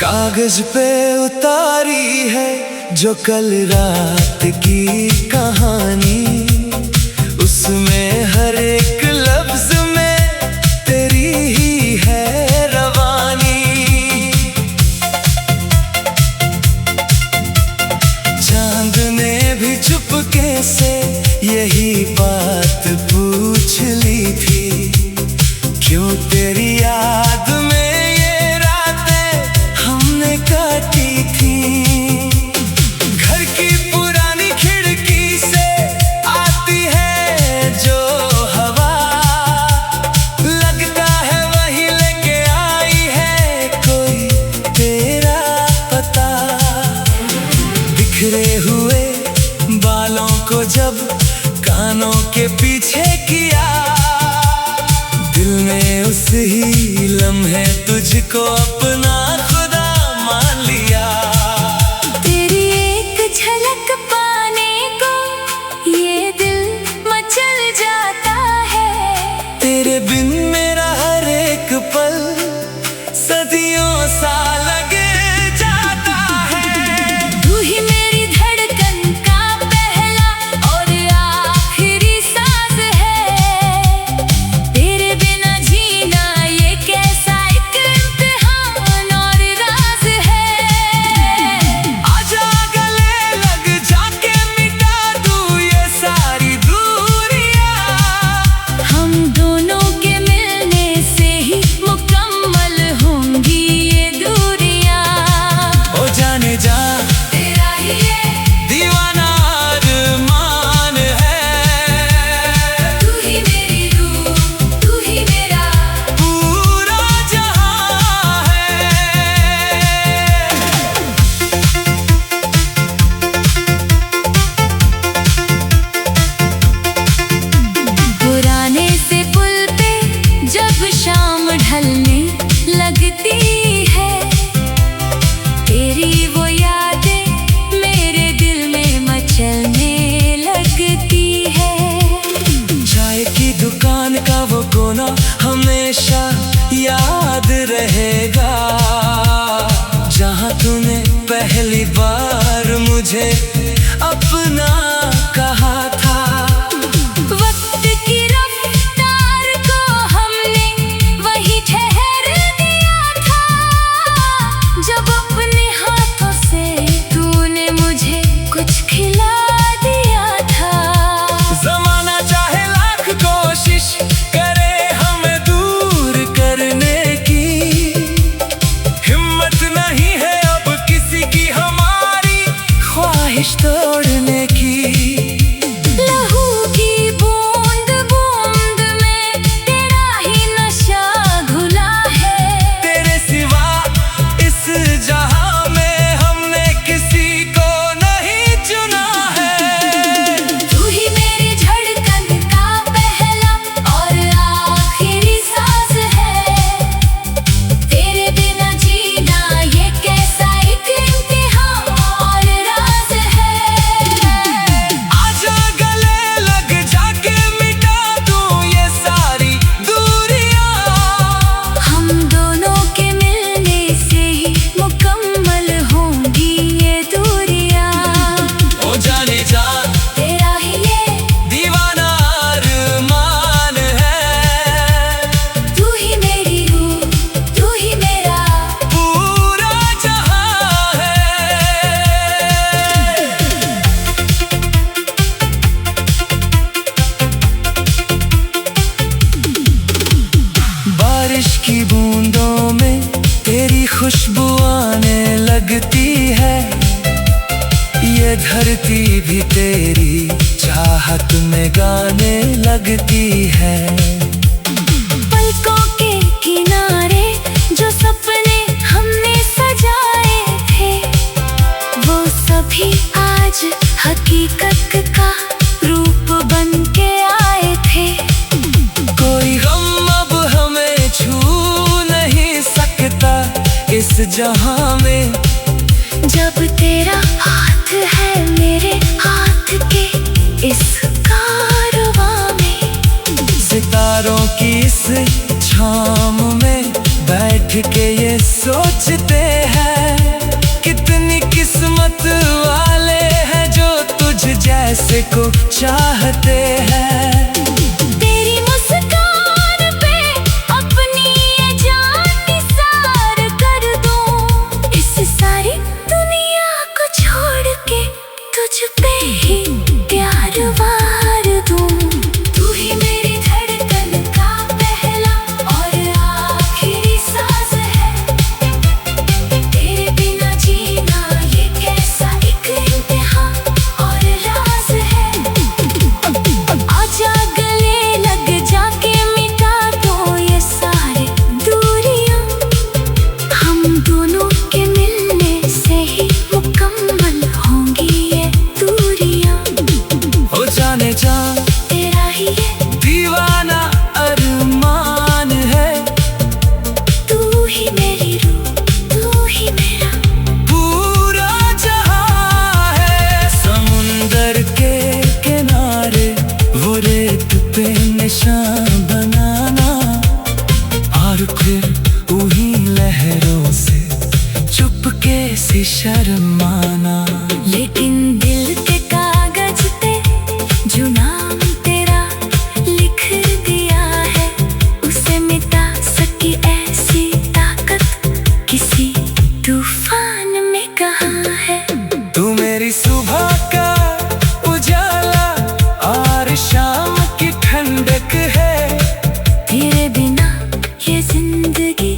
कागज पे उतारी है जो कल रात की कहानी, उसमें हर एक लफ्ज में तेरी ही है रवानी। चांद ने भी चुपके से यही बात पूछ ली थी, क्यों तेरी याद में काटी थी। घर की पुरानी खिड़की से आती है जो हवा, लगता है वही लेके आई है कोई तेरा पता। बिखरे हुए बालों को जब कानों के पीछे किया, दिल ने उस ही लम्हे तुझको अपना मान लिया। तेरी एक झलक पाने को ये दिल मचल जाता है, तेरे बिन मेरा हर एक पल सदियों सा लग जाता है। तू ही मेरी धड़कन का पहला और आखिरी सांस है, तेरे बिना जीना ये कैसा एक इम्तिहान और राज है। आजा गले लग जाके मिटा दूं ये सारी दूरियां, हम दोनों के मिलने से ही मुकम्मल होंगी ये दूरियां। ओ जाने जा तेरा ही ये दीवाना अरमान है, तू ही मेरी रूह, तू ही मेरा पूरा जहां है। पुराने से पुल पे जब शाम ढलने लगती है, तेरी वो यादें मेरे दिल में मचलने लगती है। चाय की दुकान का वो कोना हमेशा याद रहेगा, जहां तूने पहली बार मुझे अपना कहा था। वक्त की रफ्तार को हमने वही ठहर दिया था, जब अपने हाथों से तूने मुझे कुछ खिला दिया था। जमाना चाहे लाख कोशिश करे हमें दूर करने की, हिम्मत नहीं है अब किसी की हमारी ख्वाहिश तोड़ने की। लहू की बूंद बूंद में तेरा ही नशा घुला है, तेरे सिवा इस जहां में हमने किसी को नहीं चुना है। तू ही मेरी धड़कन का पहला और आखिरी सांस है, तेरे बिना जीना ये कैसा एक इम्तिहान और राज है। ये धरती भी तेरी चाहत में गाने लगती है। पलकों के किनारे जो सपने हमने सजाए थे, वो सभी आज हकीकत का रूप बन के आए थे। कोई गम अब हमें छू नहीं सकता इस जहां में, जब तेरा हाथ है मेरे हाथ के इस कारवां में। सितारों की इस छाम में बैठ के ये सोचते हैं, कितनी किस्मत वाले हैं जो तुझ जैसे को चाहते हैं। तेरी मुस्कान पे अपनी ये जान निसार कर दूं, इस सारी दुनिया को छोड़ के तुझ पे ही प्यार वार दूं। तू ही मेरी धड़कन का पहला और आखिरी सांस है, तेरे बिना जीना ये कैसा एक इम्तिहान और राज है। आजा गले लग जाके मिटा दो ये सारी दूरियां, हम दोनों के मिलने से ही मुकम्मल होंगी ये दूरियां। हो जाने जा तेरा ही ये दीवाना अरमान है, तू ही मेरी रूह, तू ही मेरा पूरा जहां है। समुंदर के किनारे वो रेत पे निशान बनाना, और फिर उन्हीं लहरों से चुपके से शर्माना। लेकिन दिल के कागज पे जो नाम तेरा लिख दिया है, उसे मिटा सकी ऐसी ताकत किसी तूफान में कहाँ है। तू मेरी सुबह का उजाला और शाम की ठंडक है, तेरे बिना ये जिंदगी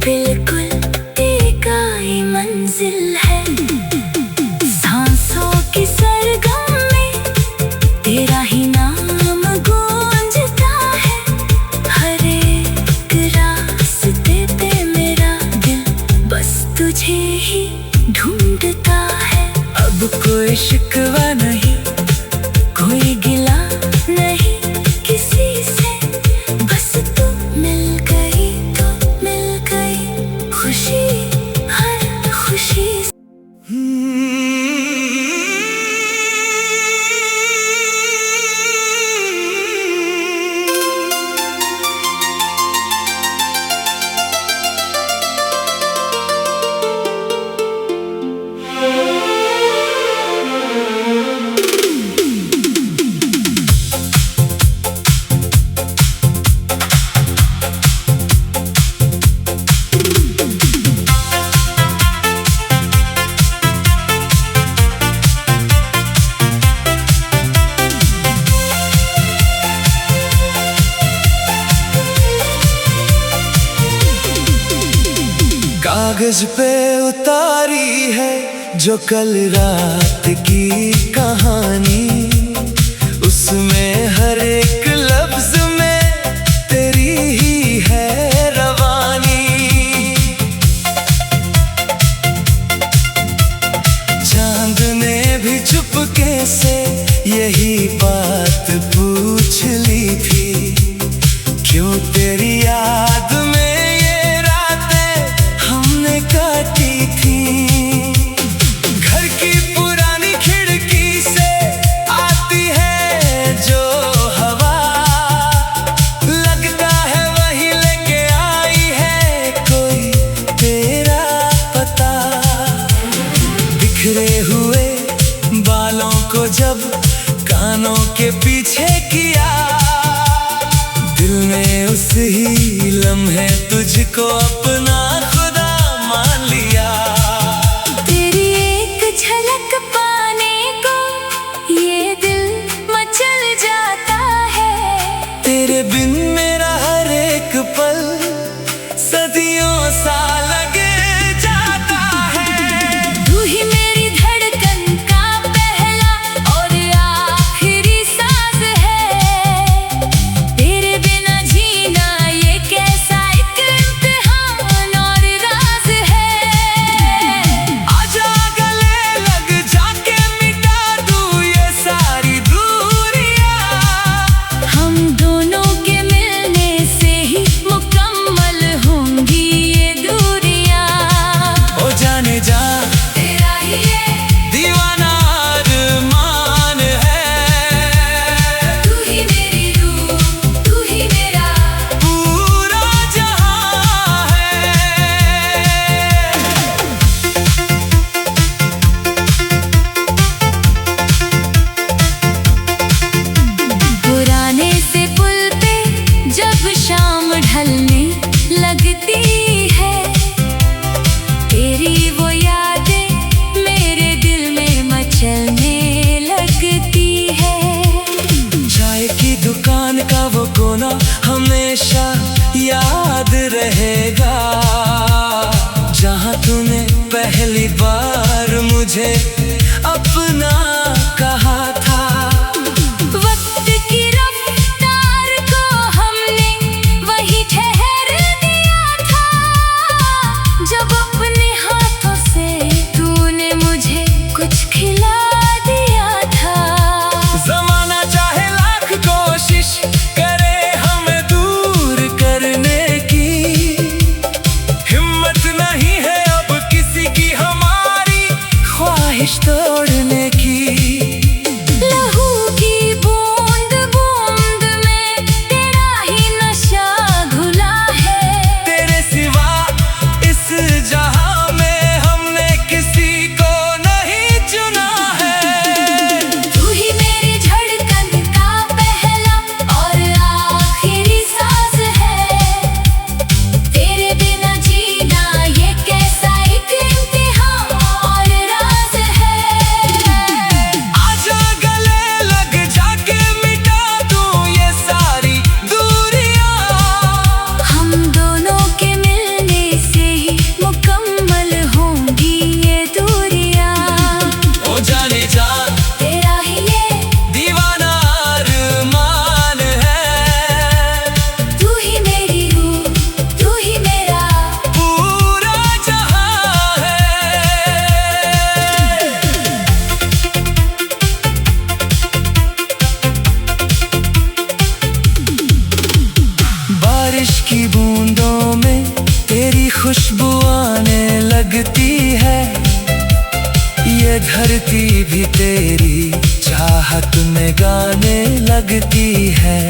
बिल्कुल बेगाई मंजिल है। सांसों की सरगम में तेरा ही नाम गूंजता है, हर एक रास्ते पे मेरा दिल बस तुझे ही ढूंढता है। अब कोई शिकवा नहीं, कोई गिला नहीं किसी से, बस तू मिल गई तो मिल गई खुशी, हर खुशी से। कागज पे उतारी है जो कल रात की कहानी, उसमें हर एक लफ्ज में तेरी ही है रवानी। चांद ने भी चुपके से यही बात पूछ ली थी, क्यों तेरी याद में ये रातें हमने काटी थी। घर की पुरानी खिड़की से आती है जो हवा, लगता है वही लेके आई है कोई तेरा पता। बिखरे हुए बालों को जब कानों के पीछे किया, दिल में उस ही लम्हे तुझको अपना खुदा मान लिया। तेरी एक झलक पाने को ये दिल मचल जाता है, तेरे बिन मेरा हर एक पल सदियों सा लगे जाता है। तू ही मेरी धड़कन का मुझे अपना कहा था। वक्त की रफ्तार को हमने वही ठहर दिया था, जब अपने हाथों से तूने मुझे कुछ खिला दिया था। जमाना चाहे लाख कोशिश करे हमें दूर करने की, हिम्मत नहीं है अब किसी की हमारी ख्वाहिश तोड़ने की। लहू की बूंद बूंद में तेरा ही नशा घुला है। तेरे सिवा इस जहां में हमने किसी को नहीं चुना है। तू ही मेरी धड़कन का पहला और आखिरी सांस है। तेरे बिना जीना ये कैसा एक इम्तिहान और राज है। आजा गले लग जाके मिटा दूं ये सारी दूरियां। हम दोनों के मिलने से ही मुकम्मल होंगी ये दूरियां। ओ जाने जा तेरा ही ये दीवाना अरमान है। तू ही मेरी रूह, तू ही मेरा पूरा जहां है। बारिश की बूंदों में तेरी खुशबू आने लगती है। ये धरती भी तेरी चाहत में गाने लगती है।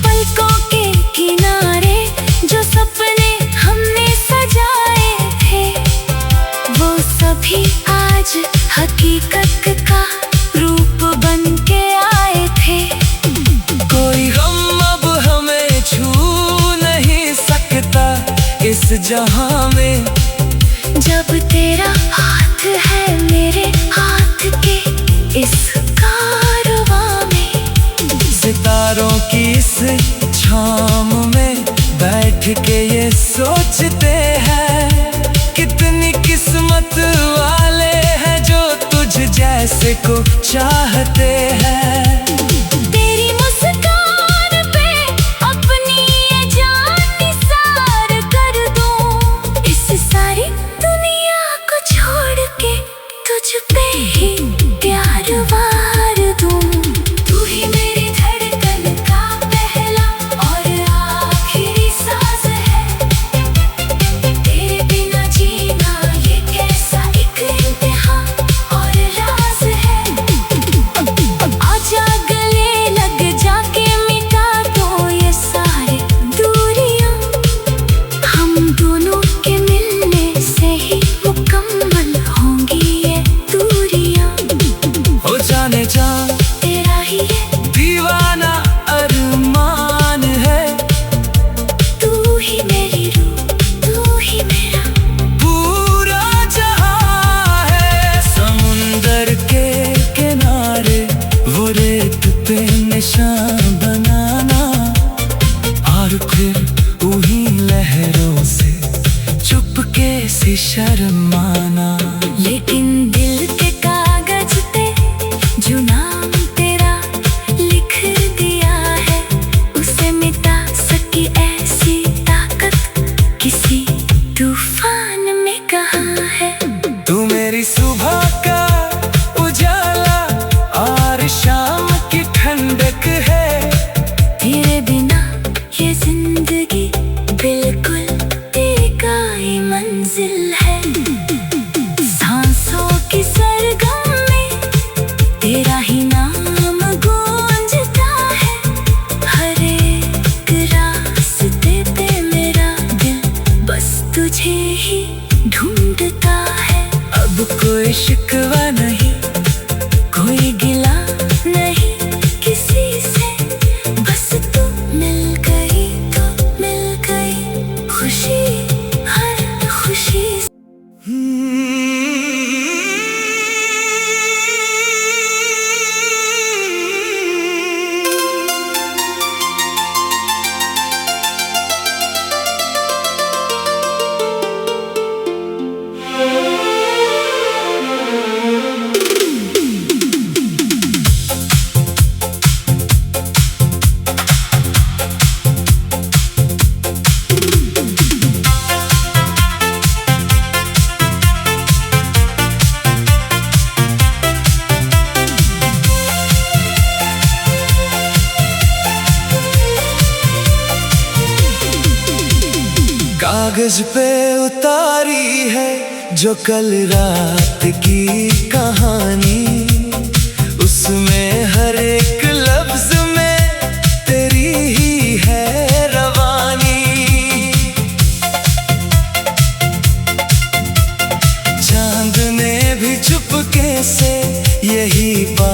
पलकों के किनारे जो सपने हमने सजाए थे, वो सभी आज हकीकत का रूप बन के आए थे। कोई गम अब हमें छू नहीं सकता इस जहां में। जब तेरा हाथ है मेरे हाथ के इस कारवां में। सितारों की इस छाम में बैठ के ये सोचते हैं, कितनी किस्मत वाले हैं जो तुझ जैसे को चाहते हैं। तेरी मुस्कान पे अपनी ये जान निसार कर दूं। इस सारी दुनिया को छोड़ के तुझ पे ही प्यार वार दूं। तू ही मेरी धड़कन का पहला और आखिरी सांस है। तेरे बिना जीना ये कैसा एक इम्तिहान और राज है। आजा गले लग जाके मिटा दो ये सारी दूरियां। हम दोनों के मिलने से ही मुकम्मल होंगी ये दूरियां। हो जाने जा तेरा ही ये दीवाना अरमान है। तू ही मेरी रूह, तू ही मेरा पूरा जहां है। समुंदर के किनारे वो रेत पे निशान बनाना, और फिर उन्हीं लहरों से चुपके से शर्माना। लेकिन दिल के कागज पे जो नाम तेरा लिख दिया है, उसे मिटा सकी ऐसी ताकत किसी तूफान में कहाँ है। तू मेरी सुबह का उजाला और शाम की ठंडक है। तेरे बिना ये जिंदगी बिल्कुल बेगाई मंजिल है। सांसों की सरगम में तेरा ही नाम गूंजता है। हर एक रास्ते पे मेरा दिल बस तुझे ही ढूंढता है। अब कोई शिकवा नहीं, कोई गिला नहीं किसी से, बस तू मिल गई तो मिल गई खुशी, हर खुशी से। कागज पे उतारी है जो कल रात की कहानी, उसमें हर एक लफ्ज में तेरी ही है रवानी। चांद ने भी चुपके से यही बात